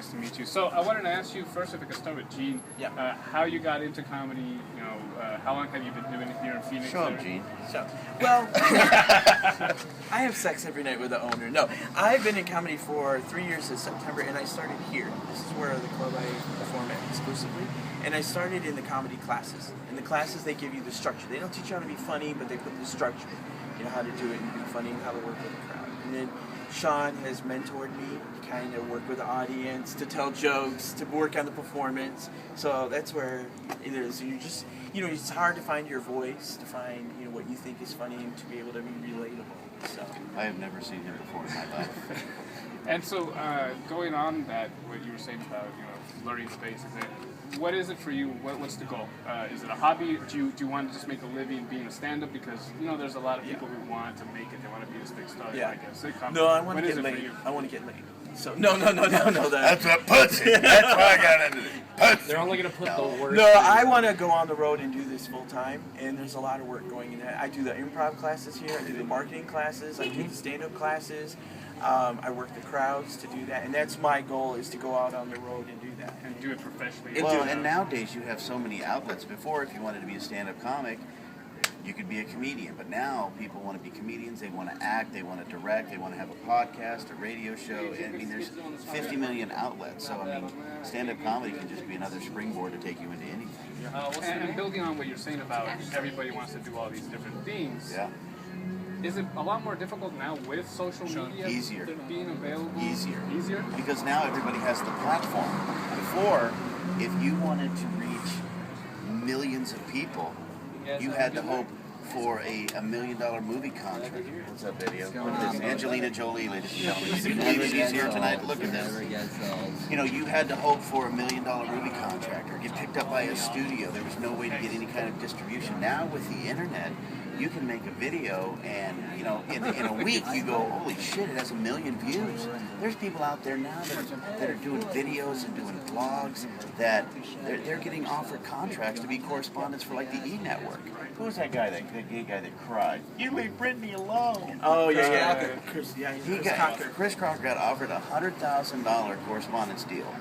nice to meet you. So I wanted to ask you first, if I could start with Gene. Yeah. How you got into comedy? You know, how long have you been doing it here in Phoenix? Show up, Gene. Well, I have sex every night with the owner. No, I've been in comedy for 3 years this September, and I started here. This is where the club I perform at exclusively. And I started in the comedy classes. In the classes, they give you the structure. They don't teach you how to be funny, but they put the structure. You know, how to do it and be funny and how to work with the crowd. And then Sean has mentored me to kind of work with the audience, to tell jokes, to work on the performance. So that's where it is. You just, you know, it's hard to find your voice, to find, you know, what you think is funny and to be able to be relatable. So I have never seen him before in my life. And so, going on that, what you were saying about, you know, learning the basics, what is it for you? What's the goal? Is it a hobby? Do you want to just make a living being a stand-up? Because, you know, there's a lot of people who want to make it. They want to be this big star. Yeah. Like a sitcom. No, I want What to is get it for laid. you? I want to get laid. So no. That's what puts it. That's why I got into it. Puts They're only going to put the words. No, I want to go on the road and do this full time, and there's a lot of work going in that. I do the improv classes here, I do the marketing classes, I do the stand-up classes. I work the crowds to do that, and that's my goal, is to go out on the road and do that. And do it professionally. Well, and nowadays you have so many outlets. Before, if you wanted to be a stand-up comic, you could be a comedian. But now people want to be comedians. They want to act. They want to direct. They want to have a podcast, a radio show. I mean, there's 50 million outlets. So, I mean, stand-up comedy can just be another springboard to take you into anything. And building on what you're saying about everybody wants to do all these different things. Yeah. Is it a lot more difficult now with social media? Easier. Being available? Easier. Easier? Because now everybody has the platform. Before, if you wanted to reach millions of people, you had to hope for a $1 million movie contract. What's up, video? This is Angelina Jolie, ladies and gentlemen. You can believe she's here tonight. Look at this. You know, you had to hope for $1 million movie contract or get picked up by a studio. There was no way to get any kind of distribution. Now with the internet, you can make a video and, you know, in a week you go, holy shit, it has 1 million views. There's people out there now that are doing videos and doing blogs that they're getting offered contracts to be correspondents for like the E! Network. Who was that guy, that gay guy that cried? You leave Britney alone. Oh, yeah. Chris Crocker got offered a $100,000 correspondence deal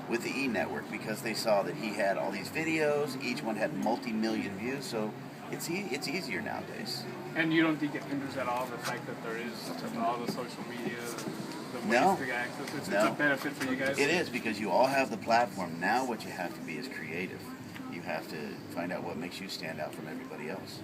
with the E! Network because they saw that he had all these videos, each one had multi-million views, so it's easier nowadays. And you don't think it hinders at all the fact that there is all the social media, the ways to get access? It's a benefit for you guys? It is, because you all have the platform. Now what you have to be is creative. You have to find out what makes you stand out from everybody else.